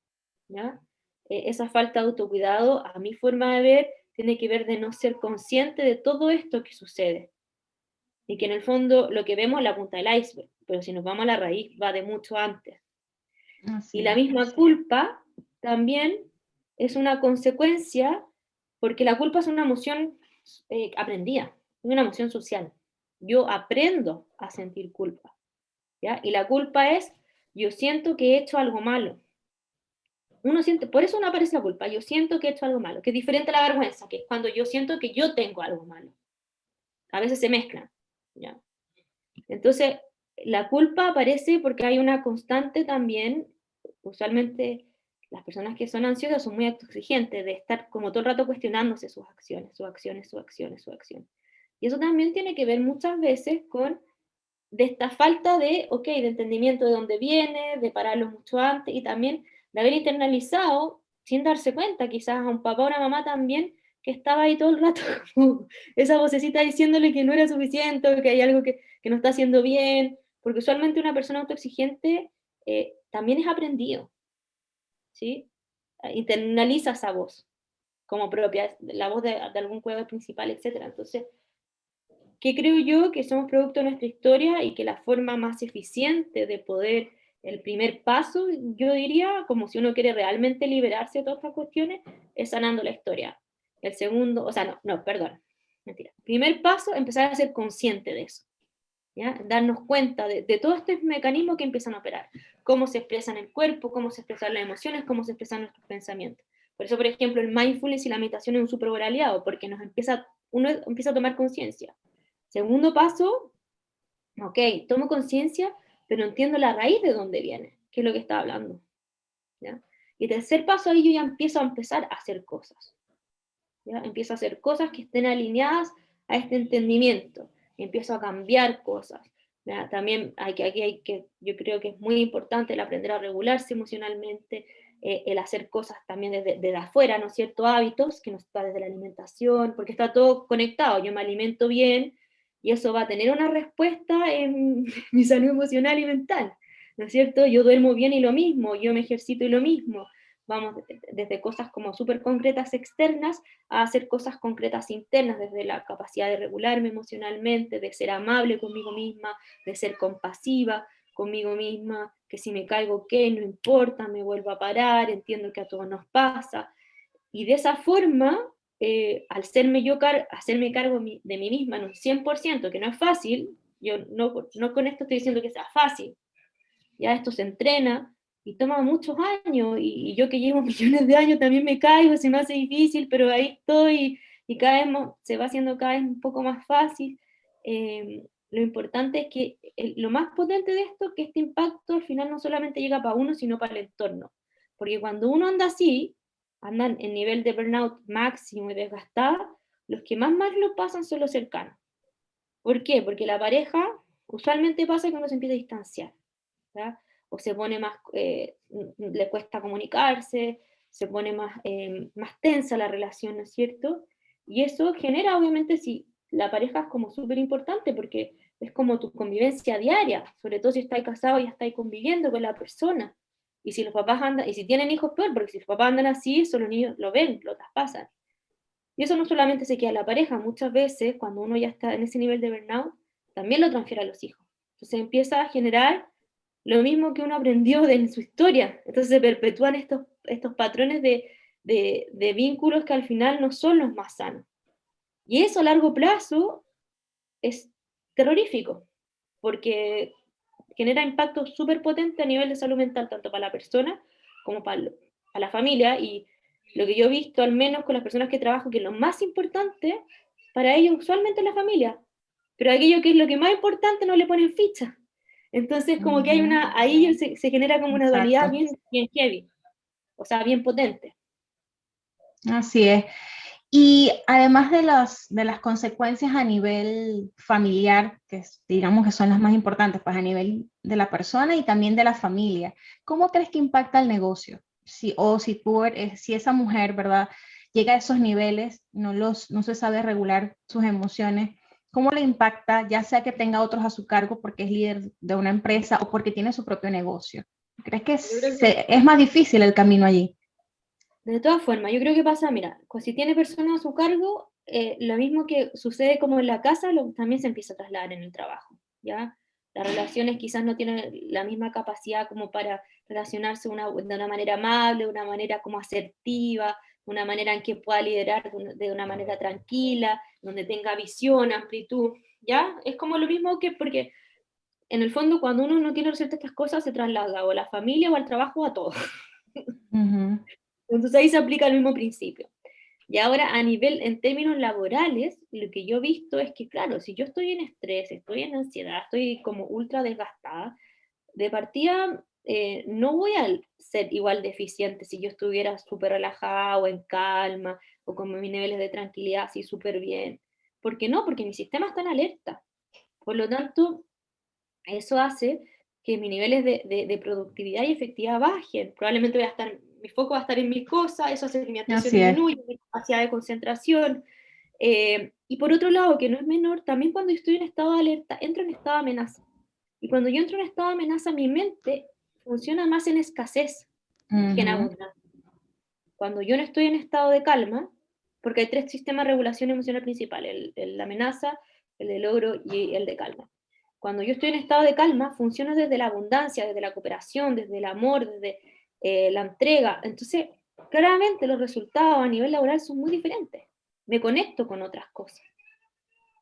¿ya? Esa falta de autocuidado, a mi forma de ver, tiene que ver de no ser consciente de todo esto que sucede. Y que en el fondo lo que vemos es la punta del iceberg, pero si nos vamos a la raíz va de mucho antes. Y la misma culpa también es una consecuencia, porque la culpa es una emoción aprendida, es una emoción social. Yo aprendo a sentir culpa, ¿ya? Y la culpa es, yo siento que he hecho algo malo. Uno siente, por eso no aparece la culpa, yo siento que he hecho algo malo, que es diferente a la vergüenza, que es cuando yo siento que yo tengo algo malo. A veces se mezclan, ¿ya? Entonces, la culpa aparece porque hay una constante también, usualmente las personas que son ansiosas son muy autoexigentes, de estar como todo el rato cuestionándose sus acciones, sus acciones, sus acciones, sus acciones. Y eso también tiene que ver muchas veces con de esta falta de, de entendimiento de dónde viene, de pararlo mucho antes, y también de haber internalizado, sin darse cuenta, quizás a un papá o una mamá también, que estaba ahí todo el rato, como esa vocecita diciéndole que no era suficiente, o que hay algo que no está haciendo bien, porque usualmente una persona autoexigente también es aprendido, ¿sí? Internaliza esa voz como propia, la voz de algún cuidador principal, etc. Entonces, que creo yo que somos producto de nuestra historia y que la forma más eficiente de poder, el primer paso, yo diría, como si uno quiere realmente liberarse de todas estas cuestiones, es sanando la historia. El segundo, o sea, perdón, mentira. Primer paso, empezar a ser consciente de eso, ¿ya? Darnos cuenta de todos estos mecanismos que empiezan a operar, cómo se expresan el cuerpo, cómo se expresan las emociones, cómo se expresan nuestros pensamientos. Por eso, por ejemplo, el mindfulness y la meditación es un súper buen aliado, porque uno empieza a tomar conciencia. Segundo paso, tomo conciencia, pero entiendo la raíz de dónde viene, qué es lo que está hablando, ¿ya? Y tercer paso, ahí yo ya empezar a hacer cosas, ¿ya? Empiezo a hacer cosas que estén alineadas a este entendimiento, empiezo a cambiar cosas, ¿ya? También yo creo que es muy importante el aprender a regularse emocionalmente, el hacer cosas también desde afuera, ¿no es cierto? Hábitos, que no está desde la alimentación, porque está todo conectado, yo me alimento bien, y eso va a tener una respuesta en mi salud emocional y mental, ¿no es cierto? Yo duermo bien y lo mismo, yo me ejercito y lo mismo, vamos desde cosas como súper concretas externas a hacer cosas concretas internas, desde la capacidad de regularme emocionalmente, de ser amable conmigo misma, de ser compasiva conmigo misma, que si me caigo, ok, no importa, me vuelvo a parar, entiendo que a todos nos pasa. Y de esa forma al hacerme cargo de mí misma en un 100%, que no es fácil, yo no con esto estoy diciendo que sea fácil, ya esto se entrena y toma muchos años, y yo que llevo millones de años también me caigo, se me hace difícil, pero ahí estoy, y cada vez se va haciendo cada vez un poco más fácil. Lo importante es que lo más potente de esto es que este impacto al final no solamente llega para uno, sino para el entorno. Porque cuando uno anda así, andan en nivel de burnout máximo y desgastada, los que más mal lo pasan son los cercanos. ¿Por qué? Porque la pareja usualmente pasa que uno se empieza a distanciar, ¿verdad? O se pone más, le cuesta comunicarse, se pone más tensa la relación, ¿no es cierto? Y eso genera, obviamente, si la pareja es como súper importante, porque es como tu convivencia diaria, sobre todo si estáis casados y estáis conviviendo con la persona. Y si los papás andan, y si tienen hijos, peor, porque si los papás andan así, eso los niños lo ven, lo traspasan. Y eso no solamente se queda en la pareja, muchas veces cuando uno ya está en ese nivel de burnout, también lo transfiere a los hijos. Entonces empieza a generar lo mismo que uno aprendió en su historia. Entonces se perpetúan estos patrones de vínculos que al final no son los más sanos. Y eso a largo plazo es terrorífico, porque genera impactos súper potentes a nivel de salud mental, tanto para la persona como para la familia. Y lo que yo he visto, al menos con las personas que trabajo, que lo más importante para ellos usualmente es la familia, pero aquello que es lo que más importante no le ponen ficha. Entonces como que hay ahí se genera como una dualidad Exacto. bien heavy, o sea, bien potente. Así es. Y además de las consecuencias a nivel familiar, que digamos que son las más importantes, pues a nivel de la persona y también de la familia, ¿cómo crees que impacta el negocio? Si esa mujer, ¿verdad?, llega a esos niveles, no se sabe regular sus emociones, ¿cómo le impacta, ya sea que tenga otros a su cargo porque es líder de una empresa o porque tiene su propio negocio? ¿Crees que Yo creo que es más difícil el camino allí? de todas formas, yo creo que pasa, mira, si tiene personas a su cargo, lo mismo que sucede como en la casa, también se empieza a trasladar en el trabajo, ¿ya? Las relaciones quizás no tienen la misma capacidad como para relacionarse de una manera amable, de una manera como asertiva, de una manera en que pueda liderar de una manera tranquila, donde tenga visión, amplitud, ¿ya? Es como lo mismo porque en el fondo cuando uno no tiene resueltas estas cosas se traslada o a la familia o al trabajo o a todo. Entonces ahí se aplica el mismo principio. Y ahora en términos laborales, lo que yo he visto es que, claro, si yo estoy en estrés, estoy en ansiedad, estoy como ultra desgastada, de partida no voy a ser igual de eficiente si yo estuviera súper relajada o en calma o con mis niveles de tranquilidad así súper bien. ¿Por qué no? Porque mi sistema está en alerta. Por lo tanto, eso hace que mis niveles de productividad y efectividad bajen. Probablemente mi foco va a estar en mis cosas, eso hace que mi atención Así es. disminuya, mi capacidad de concentración. Y por otro lado, que no es menor, también cuando estoy en estado de alerta, entro en estado de amenaza. Y cuando yo entro en estado de amenaza, mi mente funciona más en escasez que en abundancia. Cuando yo no estoy en estado de calma, porque hay tres sistemas de regulación emocional principales, la amenaza, el de logro y el de calma. Cuando yo estoy en estado de calma, funciona desde la abundancia, desde la cooperación, desde el amor, desde la entrega. Entonces, claramente los resultados a nivel laboral son muy diferentes. Me conecto con otras cosas.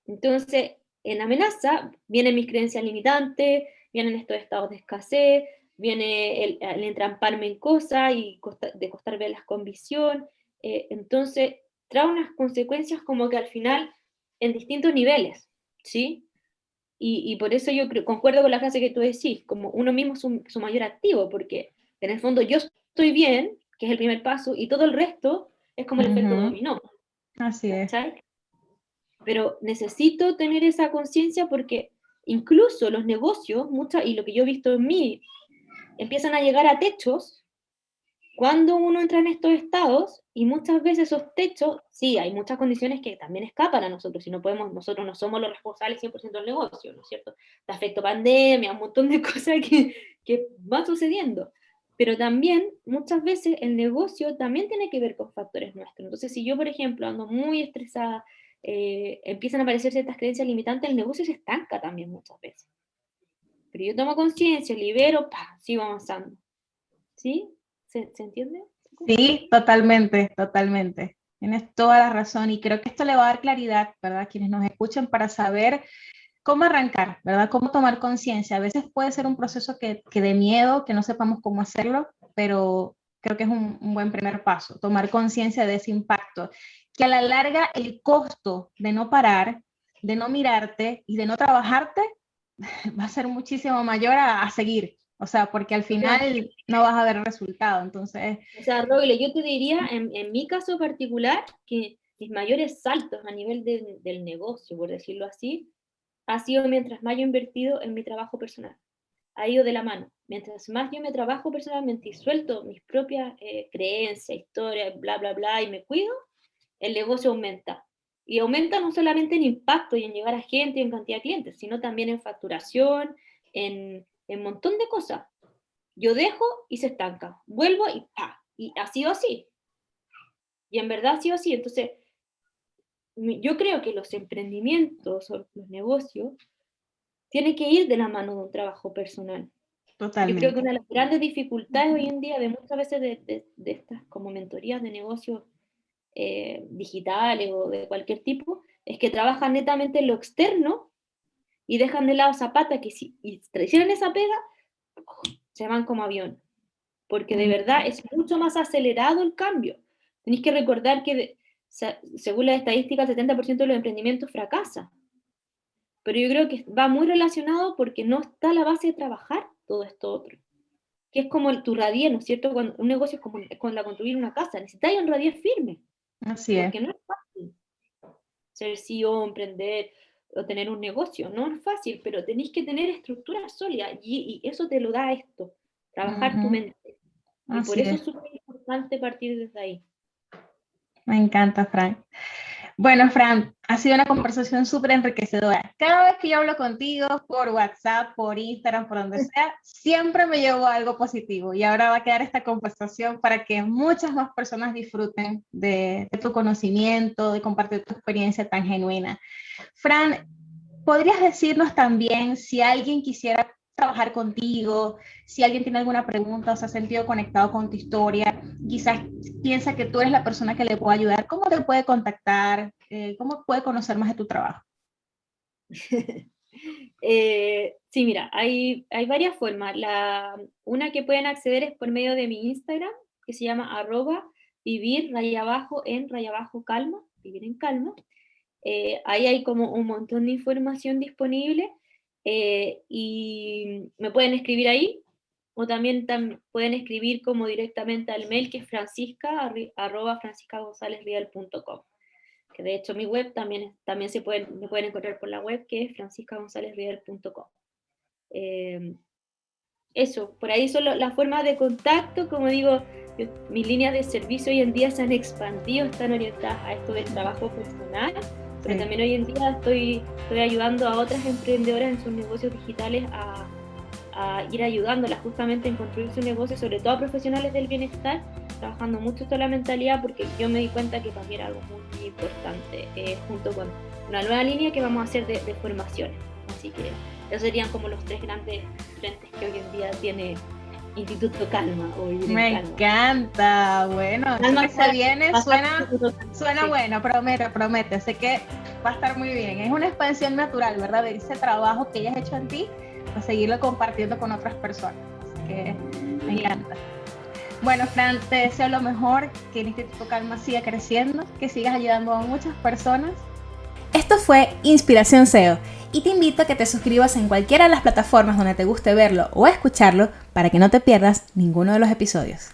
Entonces, en amenaza vienen mis creencias limitantes, vienen estos estados de escasez, viene el entramparme en cosas y de costar verlas con visión. Entonces, trae unas consecuencias como que al final en distintos niveles, ¿sí? Y por eso yo concuerdo con la frase que tú decís, como uno mismo es su mayor activo, porque en el fondo yo estoy bien, que es el primer paso, y todo el resto es como el efecto dominó, Así es. ¿cachai? Pero necesito tener esa conciencia porque incluso los negocios, y lo que yo he visto en mí, empiezan a llegar a techos cuando uno entra en estos estados y muchas veces esos techos, sí, hay muchas condiciones que también escapan a nosotros, y nosotros no somos los responsables 100% del negocio, ¿no es cierto? De efecto pandemia, un montón de cosas que van sucediendo. Pero también, muchas veces, el negocio también tiene que ver con factores nuestros. Entonces, si yo, por ejemplo, ando muy estresada, empiezan a aparecer ciertas creencias limitantes, el negocio se estanca también muchas veces. Pero yo tomo conciencia, libero, sigo avanzando. ¿Sí? ¿Se entiende? Sí, totalmente, totalmente. Tienes toda la razón y creo que esto le va a dar claridad, ¿verdad? A quienes nos escuchan para saber cómo arrancar, ¿verdad? Cómo tomar conciencia. A veces puede ser un proceso que dé miedo, que no sepamos cómo hacerlo, pero creo que es un buen primer paso, tomar conciencia de ese impacto, que a la larga el costo de no parar, de no mirarte y de no trabajarte va a ser muchísimo mayor a seguir. O sea, porque al final no vas a ver resultado, entonces... O sea, Roble, yo te diría, en mi caso particular, que mis mayores saltos a nivel del negocio, por decirlo así, ha sido mientras más yo he invertido en mi trabajo personal. Ha ido de la mano. Mientras más yo me trabajo personalmente y suelto mis propias creencias, historias, bla, bla, bla, y me cuido, el negocio aumenta. Y aumenta no solamente en impacto y en llegar a gente y en cantidad de clientes, sino también en facturación, en un montón de cosas. Yo dejo y se estanca. Vuelvo y ¡pa! Y ha sido así. Y en verdad ha sido así. Entonces, yo creo que los emprendimientos o los negocios tienen que ir de la mano de un trabajo personal. Totalmente. Yo creo que una de las grandes dificultades hoy en día de muchas veces de estas como mentorías de negocios digitales o de cualquier tipo, es que trabajan netamente en lo externo y dejan de lado Zapata, que si hicieran esa pega, se van como avión. Porque de verdad es mucho más acelerado el cambio. Tenéis que recordar que, según las estadísticas, el 70% de los emprendimientos fracasa. Pero yo creo que va muy relacionado porque no está la base de trabajar todo esto otro. Que es como tu radier, ¿no es cierto? Cuando un negocio es como la construir una casa, necesitáis un radier firme. Así es. Porque no es fácil ser CEO, emprender o tener un negocio. No es fácil, pero tenéis que tener estructuras sólidas y eso te lo da esto, trabajar tu mente. Y Así por eso es es súper importante partir desde ahí. Me encanta, Fran. Bueno, Fran, ha sido una conversación súper enriquecedora. Cada vez que yo hablo contigo, por WhatsApp, por Instagram, por donde sea, siempre me llevo algo positivo. Y ahora va a quedar esta conversación para que muchas más personas disfruten de tu conocimiento, de compartir tu experiencia tan genuina. Fran, ¿podrías decirnos también si alguien quisiera trabajar contigo, si alguien tiene alguna pregunta o se ha sentido conectado con tu historia, quizás piensa que tú eres la persona que le puede ayudar, ¿cómo te puede contactar? ¿Cómo puede conocer más de tu trabajo? Sí, mira, hay varias formas. Una que pueden acceder es por medio de mi Instagram, que se llama @vivir_en_calma, vivir en calma. Ahí hay como un montón de información disponible y me pueden escribir ahí o también pueden escribir como directamente al mail que es francisca@franciscagonzalezrial.com, que de hecho mi web también me pueden encontrar por la web que es franciscagonzalezrial.com. Eso, por ahí son las formas de contacto. Como digo, mis líneas de servicio hoy en día se han expandido, están orientadas a esto del trabajo personal, pero también hoy en día estoy ayudando a otras emprendedoras en sus negocios digitales a ir ayudándolas justamente en construir su negocio, sobre todo a profesionales del bienestar, trabajando mucho toda la mentalidad, porque yo me di cuenta que para mí era algo muy importante, junto con una nueva línea que vamos a hacer de formaciones. Así que esos serían como los 3 grandes frentes que hoy en día tiene Instituto Calma. Me encanta, bueno, eso que se viene suena bueno, promete, sé que va a estar muy bien. Es una expansión natural, ¿verdad? De ese trabajo que hayas hecho en ti, a seguirlo compartiendo con otras personas. Así que me encanta. Bueno, Fran, te deseo lo mejor, que el Instituto Calma siga creciendo, que sigas ayudando a muchas personas. Esto fue Inspiración SEO y te invito a que te suscribas en cualquiera de las plataformas donde te guste verlo o escucharlo para que no te pierdas ninguno de los episodios.